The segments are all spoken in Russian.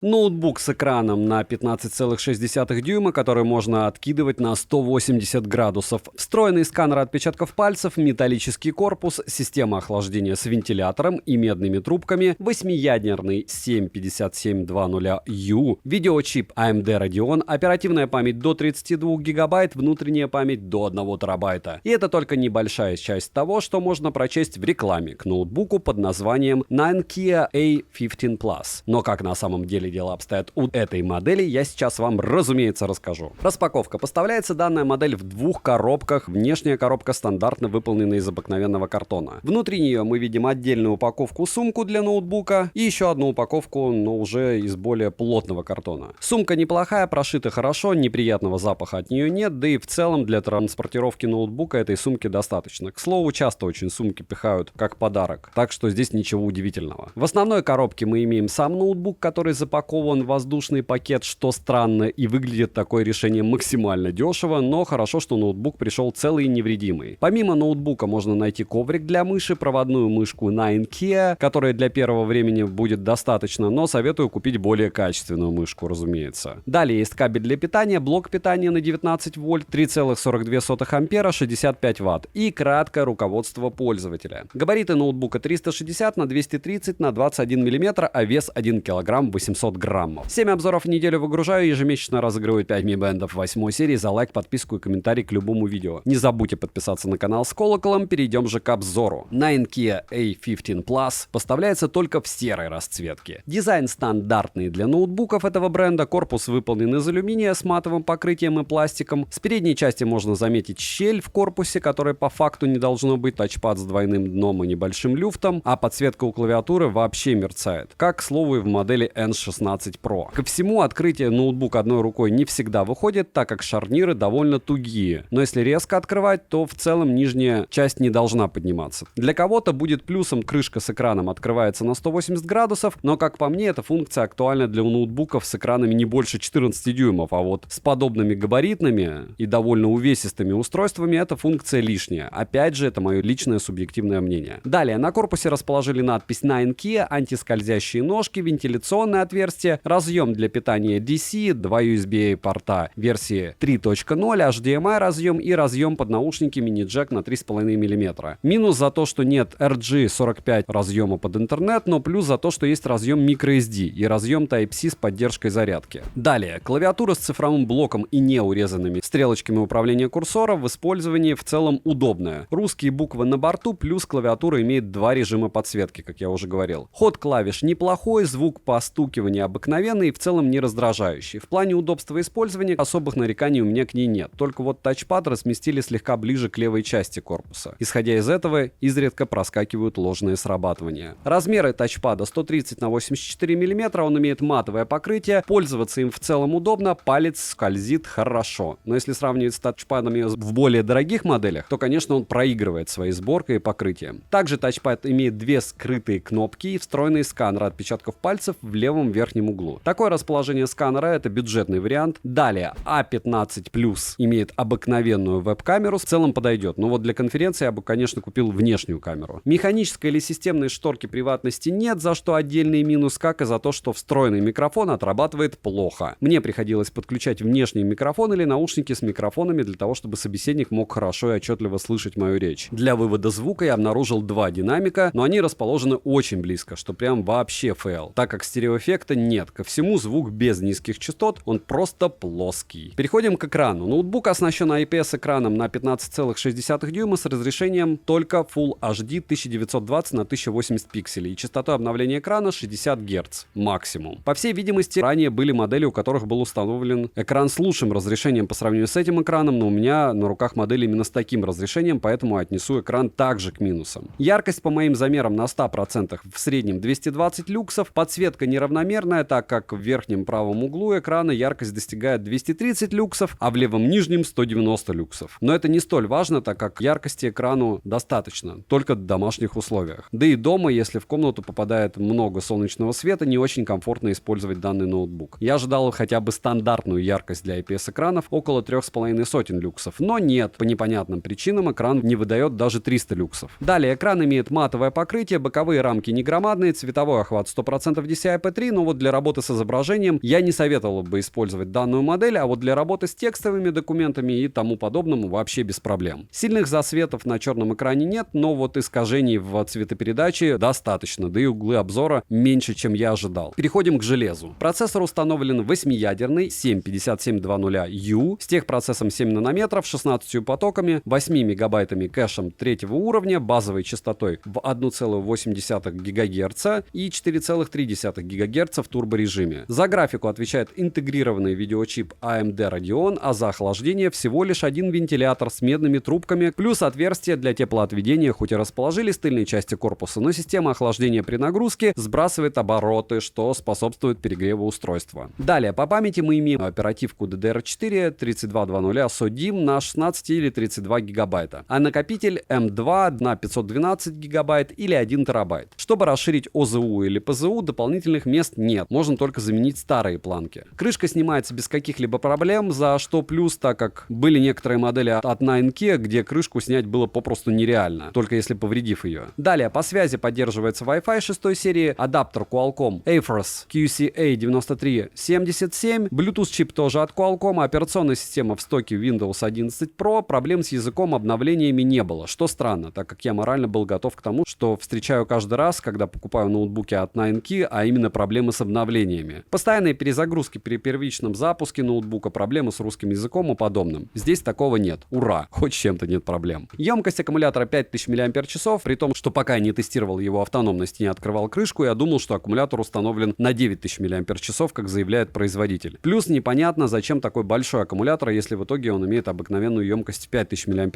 Ноутбук с экраном на 15,6 дюйма, который можно откидывать на 180 градусов. Встроенный сканер отпечатков пальцев, металлический корпус, система охлаждения с вентилятором и медными трубками, 8-ядерный 75720U, видеочип AMD Radeon, оперативная память до 32 гигабайт, внутренняя память до 1 терабайта. И это только небольшая часть того, что можно прочесть в рекламе к ноутбуку под названием Nankia A15 Plus. Но как на самом деле дела обстоят у этой модели, я сейчас вам, разумеется, расскажу. Распаковка. Поставляется данная модель в двух коробках. Внешняя коробка стандартно выполнена из обыкновенного картона. Внутри нее мы видим отдельную упаковку-сумку для ноутбука и еще одну упаковку, но уже из более плотного картона. Сумка неплохая, прошита хорошо, неприятного запаха от нее нет, да и в целом для транспортировки ноутбука этой сумки достаточно. К слову, часто очень сумки пихают как подарок, так что здесь ничего удивительного. В основной коробке мы имеем сам ноутбук, который запакован в воздушный пакет, что странно, и выглядит такое решение максимально дешево, но хорошо, что ноутбук пришел целый и невредимый. Помимо ноутбука можно найти коврик для мыши, проводную мышку Nankia, которая для первого времени будет достаточно, но советую купить более качественную мышку, разумеется. Далее есть кабель для питания, блок питания на 19 вольт, 3,42 ампера, 65 ватт и краткое руководство пользователя. Габариты ноутбука 360 на 230 на 21 мм, а вес 1 кг 800 граммов. 7 обзоров в неделю выгружаю, ежемесячно разыгрываю 5 Mi Band 8 серии за лайк, подписку и комментарий к любому видео. Не забудьте подписаться на канал с колоколом, перейдем же к обзору. Nankia A15 Plus поставляется только в серой расцветке. Дизайн стандартный для ноутбуков этого бренда, корпус выполнен из алюминия с матовым покрытием и пластиком. С передней части можно заметить щель в корпусе, которая по факту не должно быть, тачпад с двойным дном и небольшим люфтом, а подсветка у клавиатуры вообще мерцает. Как, к слову, и в модели N16 Pro. Ко всему, открытие ноутбука одной рукой не всегда выходит, так как шарниры довольно тугие. Но если резко открывать, то в целом нижняя часть не должна подниматься. Для кого-то будет плюсом крышка с экраном открывается на 180 градусов, но, как по мне, эта функция актуальна для ноутбуков с экранами не больше 14 дюймов, а вот с подобными габаритными и довольно увесистыми устройствами эта функция лишняя. Опять же, это мое личное субъективное мнение. Далее, на корпусе расположили надпись Nankia, антискользящие ножки, вентиляционное отверстие, разъем для питания DC, 2 USB порта версии 3.0, HDMI разъем и разъем под наушники мини-джек на 3,5 мм. Минус за то, что нет RG45 разъема под интернет, но плюс за то, что есть разъем microSD и разъем Type-C с поддержкой зарядки. Далее, клавиатура с цифровым блоком и неурезанными стрелочками управления курсора в использовании в целом удобная. Русские буквы на борту, плюс клавиатура имеет два режима подсветки, как я уже говорил. Ход клавиш неплохой, звук постукивания обыкновенный и в целом не раздражающий. В плане удобства использования особых нареканий у меня к ней нет, только вот тачпад разместили слегка ближе к левой части корпуса. Исходя из этого, изредка проскакивают ложные срабатывания. Размеры тачпада 130 на 84 мм, он имеет матовое покрытие, пользоваться им в целом удобно, палец скользит хорошо. Но если сравнивать с тачпадами в более дорогих моделях, то, конечно, он проигрывает своей сборкой и покрытием. Также тачпад имеет две скрытые кнопки и встроенный сканер отпечатков пальцев в левом верхнем углу. Такое расположение сканера — это бюджетный вариант. Далее, A15 Plus имеет обыкновенную веб-камеру, в целом подойдет, но вот для конференции я бы, конечно, купил внешнюю камеру. Механической или системной шторки приватности нет, за что отдельный минус, как и за то, что встроенный микрофон отрабатывает плохо. Мне приходилось подключать внешний микрофон или наушники с микрофонами для того, чтобы собеседник мог хорошо и отчетливо слышать мою речь. Для вывода звука я обнаружил два динамика, но они расположены очень близко, что прям вообще фейл, так как стереоэффекта нет. Ко всему, звук без низких частот, он просто плоский. Переходим к экрану. Ноутбук оснащен IPS-экраном на 15,6 дюйма с разрешением только Full HD 1920 на 1080 пикселей и частотой обновления экрана 60 Гц максимум. По всей видимости, ранее были модели, у которых был установлен экран с лучшим разрешением по сравнению с этим экраном, но у меня на руках модель именно с таким разрешением, поэтому отнесу экран также к минусам. Яркость по моим замерам на 100%, в среднем 220 люксов, подсветка неравномерная, так как в верхнем правом углу экрана яркость достигает 230 люксов, а в левом нижнем 190 люксов. Но это не столь важно, так как яркости экрану достаточно, только в домашних условиях. Да и дома, если в комнату попадает много солнечного света, не очень комфортно использовать данный ноутбук. Я ожидал хотя бы стандартную яркость для IPS-экранов около 3,5 люксов, но нет, по непонятным причинам экран не выдает даже 300 люксов. Далее, экран имеет матовое покрытие, боковые рамки не громадные, цветовой охват 100% DCI-P3, но вот для работы с изображением я не советовал бы использовать данную модель, а вот для работы с текстовыми документами и тому подобному вообще без проблем. Сильных засветов на черном экране нет, но вот искажений в цветопередаче достаточно, да и углы обзора меньше, чем я ожидал. Переходим к железу. Процессор установлен 8-ядерный 75720U с техпроцессом 7 нанометров, 16 потоками, 8 мегабайтами кэшем третьего уровня, базовой частотой в 1,8 ГГц и 4,3 ГГц в турборежиме. За графику отвечает интегрированный видеочип AMD Radeon, а за охлаждение всего лишь один вентилятор с медными трубками, плюс отверстие для теплоотведения, хоть и расположили с тыльной части корпуса, но система охлаждения при нагрузке сбрасывает обороты, что способствует перегреву устройства. Далее, по памяти мы имеем оперативку DDR4 3220 SODIMM на 16 или 32 гигабайта, а накопитель M2 на 512 гигабайт или 1 терабайт. Чтобы расширить ОЗУ или ПЗУ, дополнительных мест нет, можно только заменить старые планки. Крышка снимается без каких-либо проблем, за что плюс, так как были некоторые модели от 9K, где крышку снять было попросту нереально, только если повредив ее. Далее, по связи поддерживается Wi-Fi 6 серии, адаптер Qualcomm AFROS QCA9377, Bluetooth чип тоже от Qualcomm, операционная система в стоке Windows 11 Pro, проблем с языком обновлениями не было, что странно, так как я морально был готов к тому, что встречаю каждый раз, когда покупаю ноутбуки от 9K, а именно проблемы с обновлениями. Постоянные перезагрузки при первичном запуске ноутбука, проблемы с русским языком и подобным. Здесь такого нет. Ура! Хоть с чем-то нет проблем. Емкость аккумулятора 5000 мАч, при том, что пока я не тестировал его автономность и не открывал крышку, я думал, что аккумулятор установлен на 9000 мАч, как заявляет производитель. Плюс непонятно, зачем такой большой аккумулятор, если в итоге он имеет обыкновенную емкость 5000 мАч.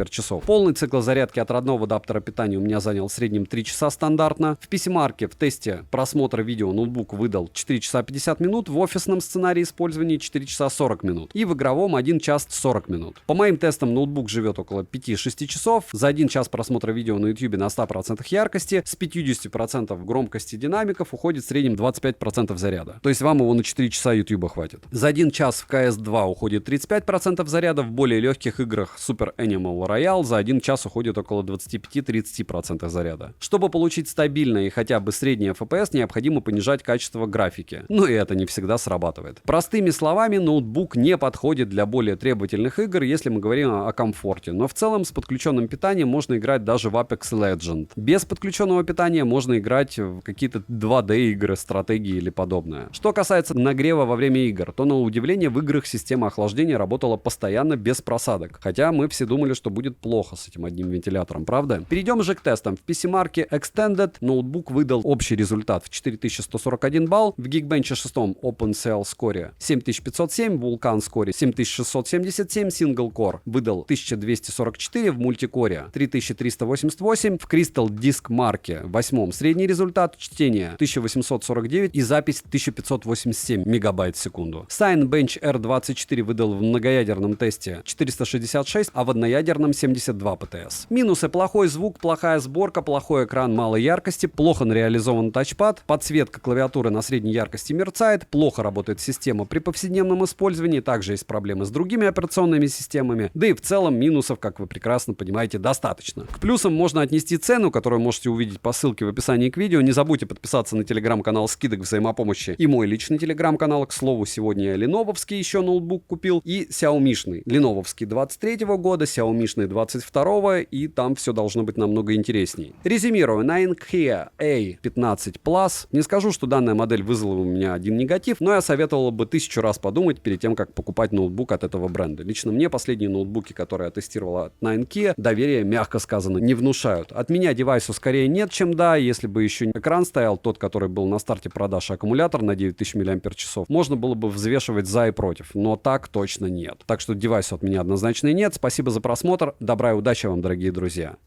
Полный цикл зарядки от родного адаптера питания у меня занял в среднем 3 часа стандартно. В PC-марке в тесте просмотра видео ноутбук выдал 4 часа 50 минут, в офисном сценарии использования 4 часа 40 минут и в игровом 1 час 40 минут. По моим тестам ноутбук живет около 5-6 часов, за 1 час просмотра видео на YouTube на 100% яркости, с 50% громкости динамиков уходит в среднем 25% заряда. То есть вам его на 4 часа YouTube хватит. За 1 час в CS2 уходит 35% заряда, в более легких играх Super Animal Royale за 1 час уходит около 25-30% заряда. Чтобы получить стабильное и хотя бы среднее FPS, необходимо понижать качество графики. Но и это не всегда срабатывает. Простыми словами, ноутбук не подходит для более требовательных игр, если мы говорим о комфорте. Но в целом с подключенным питанием можно играть даже в Apex Legends. Без подключенного питания можно играть в какие-то 2D игры, стратегии или подобное. Что касается нагрева во время игр, то на удивление в играх система охлаждения работала постоянно без просадок. Хотя мы все думали, что будет плохо с этим одним вентилятором, правда? Перейдем же к тестам. В PC-марке Extended ноутбук выдал общий результат в 4141 балл, в Geekbench 6 OpenCL Score 7507, Vulkan Score 7677, Single Core выдал 1244, в мультикоре 3388, в Crystal Disk марке 8 средний результат чтения 1849 и запись 1587 мегабайт в секунду. Cinebench R24 выдал в многоядерном тесте 466, а в одноядерном 72 ПТС. Минусы: плохой звук, плохая сборка, плохой экран малой яркости, плохо реализован тачпад, подсветка клавиатуры на средней яркости мерцает, плохо работает система при повседневном использовании, также есть проблемы с другими операционными системами, да и в целом минусов, как вы прекрасно понимаете, достаточно. К плюсам можно отнести цену, которую можете увидеть по ссылке в описании к видео. Не забудьте подписаться на телеграм-канал скидок взаимопомощи и мой личный телеграм-канал. К слову, сегодня я ленововский еще ноутбук купил и xiaomi-шный. Ленововский 23 года, xiaomi-шный 22, и там все должно быть намного интересней. Резюмирую, 9K A15 Plus. Не скажу, что данная модель вызвала у меня один негатив, но я советовал бы 1000 раз подумать перед тем, как покупать ноутбук от этого бренда. Лично мне последние ноутбуки, которые я тестировал от 9K, доверие, мягко сказано, не внушают. От меня девайсу скорее нет, чем да. Если бы еще экран стоял, тот, который был на старте продаж, аккумулятор на 9000 мАч, можно было бы взвешивать за и против, но так точно нет. Так что девайсу от меня однозначно нет. Спасибо за просмотр, добра и удачи вам, дорогие друзья.